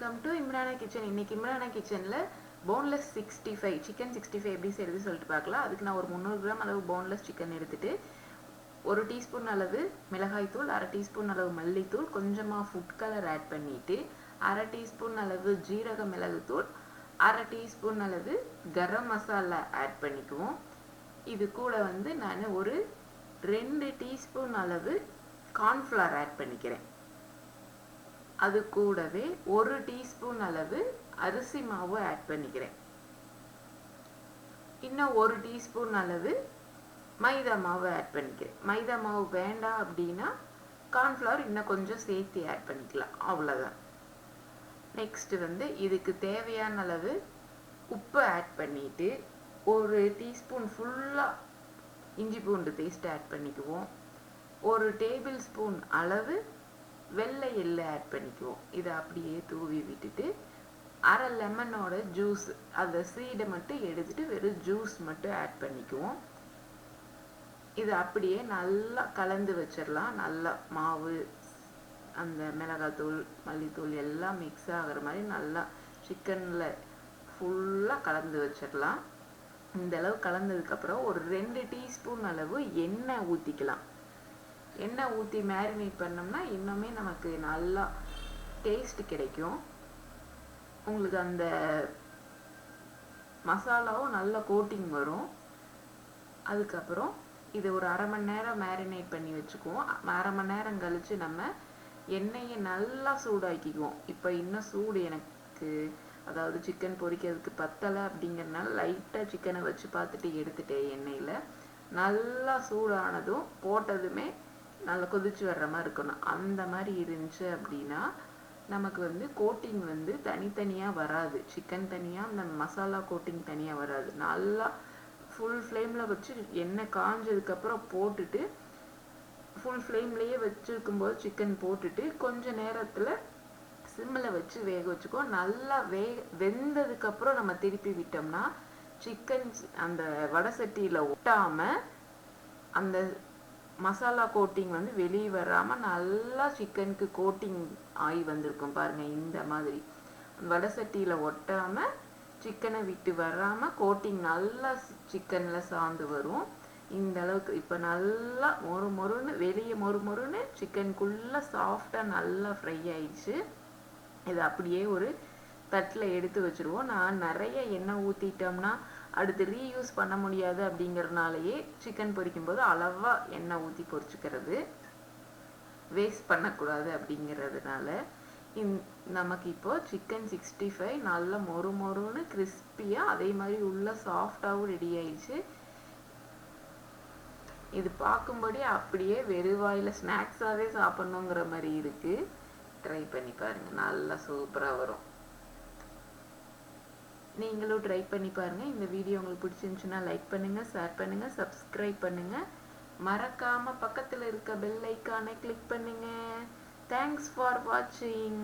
Welcome to Imrana kitchen. இன்னைக்கு இம்ரானா கிச்சனில் boneless 65 chicken 65 எப்படி செய்யறது சொல்லிட்டு பார்க்கலாம். அதுக்கு நான் ஒரு 300 கிராம் அளவு போன்லெஸ் சிக்கன் எடுத்துட்டு 1 டீஸ்பூன் அளவு மிளகாய்த்தூள், 1/2 டீஸ்பூன் அளவு மல்லித்தூள், கொஞ்சமாக ஃபுட் கலர் ஆட் பண்ணிட்டு 1/2 டீஸ்பூன் அளவு ஜீரக மிளகுத்தூள், 1/2 டீஸ்பூன் அளவு கரம் மசாலா ஆட் பண்ணிக்குவோம். இது கூட நான் ஒரு 2 டீஸ்பூன் அளவு கார்ன்ஃப்ளவர் ஆட் பண்ணிக்கிறேன். அது கூடவே 1 டீஸ்பூன் அளவு அரிசி மாவு ஆட் பண்ணிக்கிறேன். இன்னும் 1 டீஸ்பூன் அளவு மைதா மாவு ஆட் பண்ணிக்கிறேன். மைதா மாவு வேண்டாம் அப்படின்னா கார்ன்ஃப்ளவர் இன்னும் கொஞ்சம் சேர்த்து ஆட் பண்ணிக்கலாம், அவ்வளோதான். நெக்ஸ்ட் இதுக்கு தேவையான அளவு உப்பு ஆட் பண்ணிட்டு 1 டீஸ்பூன் ஃபுல்லாக இஞ்சி பூண்டு பேஸ்ட் ஆட் பண்ணிக்குவோம். 1 டேபிள் ஸ்பூன் அளவு வெள்ளை எள்ளு ஆட் பண்ணிக்குவோம். இதை அப்படியே தூவி விட்டுட்டு 1/2 லெமனோட ஜூஸ், அந்த சீடை மட்டும் எடுத்துட்டு வெறும் ஜூஸ் மட்டும் ஆட் பண்ணிக்குவோம். இதை அப்படியே நல்லா கலந்து வச்சிடலாம். நல்லா மாவு, அந்த மிளகாத்தூள், மல்லித்தூள் எல்லாம் மிக்ஸ் ஆகிற மாதிரி நல்லா சிக்கனில் ஃபுல்லாக கலந்து வச்சிடலாம். இந்த அளவு கலந்ததுக்கப்புறம் ஒரு 2 டீஸ்பூன் அளவு எண்ணெய் ஊற்றிக்கலாம். எண்ணெய் ஊற்றி மேரினேட் பண்ணோம்னா இன்னுமே நமக்கு நல்லா டேஸ்ட் கிடைக்கும். உங்களுக்கு அந்த மசாலாவும் நல்ல கோட்டிங் வரும். அதுக்கப்புறம் இது ஒரு 1/2 மணி நேரம் மேரினேட் பண்ணி வச்சுக்குவோம். 1/2 மணி நேரம் கழித்து நம்ம எண்ணெயை நல்லா சூடாக்கிக்குவோம். இப்போ இன்னும் சூடு எனக்கு, அதாவது சிக்கன் பொரிக்கிறதுக்கு பத்தலை அப்படிங்கிறதுனால லைட்டாக சிக்கனை வச்சு பார்த்துட்டு எடுத்துட்டேன். எண்ணெயில் நல்லா சூடானதும் போட்டதுமே நல்லா கொதிச்சு வர்ற மாதிரி இருக்கணும். அந்த மாதிரி இருந்துச்சு அப்படின்னா நமக்கு கோட்டிங் தனித்தனியாக வராது. சிக்கன் தனியாக, அந்த மசாலா கோட்டிங் தனியாக வராது. நல்லா ஃபுல் ஃப்ளேமில் வச்சு எண்ணெய் காஞ்சதுக்கப்புறம் போட்டுட்டு, ஃபுல் ஃப்ளேம்லேயே வச்சுருக்கும்போது சிக்கன் போட்டுட்டு கொஞ்சம் நேரத்தில் சிம்மில் வச்சு வேக வச்சுக்கோ. நல்லா வெந்ததுக்கப்புறம் நம்ம திருப்பி விட்டோம்னா சிக்கன் அந்த வடை சட்டியில் ஒட்டாமல் அந்த மசாலா கோட்டிங் வெளியே வராமல் நல்லா சிக்கனுக்கு கோட்டிங் ஆகி வந்திருக்கும் பாருங்கள். இந்த மாதிரி வடை சட்டியில் ஒட்டாமல் சிக்கனை விட்டு வராமல் கோட்டிங் நல்லா சிக்கனில் சார்ந்து வரும். இந்த அளவுக்கு இப்போ நல்லா மொறுன்னு வெளியே மொறுன்னு சிக்கனுக்குள்ளே சாஃப்டாக நல்லா ஃப்ரை ஆயிடுச்சு. இதை அப்படியே ஒரு தட்டில் எடுத்து வச்சுருவோம். நான் நிறைய எண்ணெய் ஊற்றிட்டோம்னா அடுத்து ரீயூஸ் பண்ண முடியாது அப்படிங்கிறதுனாலயே சிக்கன் பொரிக்கும்போது அளவாக எண்ணெய் ஊற்றி பொரிச்சுக்கிறது, வேஸ்ட் பண்ணக்கூடாது அப்படிங்கிறதுனால. நமக்கு இப்போ சிக்கன் 65 நல்லா மொறுன்னு கிறிஸ்பியாக, அதே மாதிரி உள்ள சாஃப்டாகவும் ரெடி ஆயிடுச்சு. இது பார்க்கும்படி அப்படியே வெறுவாயில் ஸ்நாக்ஸாகவே சாப்பிட்ணுங்கிற மாதிரி இருக்குது. ட்ரை பண்ணி பாருங்கள், நல்லா சூப்பராக வரும். நீங்களும் ட்ரை பண்ணி பாருங்கள். இந்த வீடியோ உங்களுக்கு பிடிச்சிருந்துச்சுன்னா லைக் பண்ணுங்கள், ஷேர் பண்ணுங்கள், சப்ஸ்கிரைப் பண்ணுங்கள். மறக்காமல் பக்கத்தில் இருக்க பெல் ஐக்கானை கிளிக் பண்ணுங்கள். தேங்க்ஸ் ஃபார் வாட்சிங்.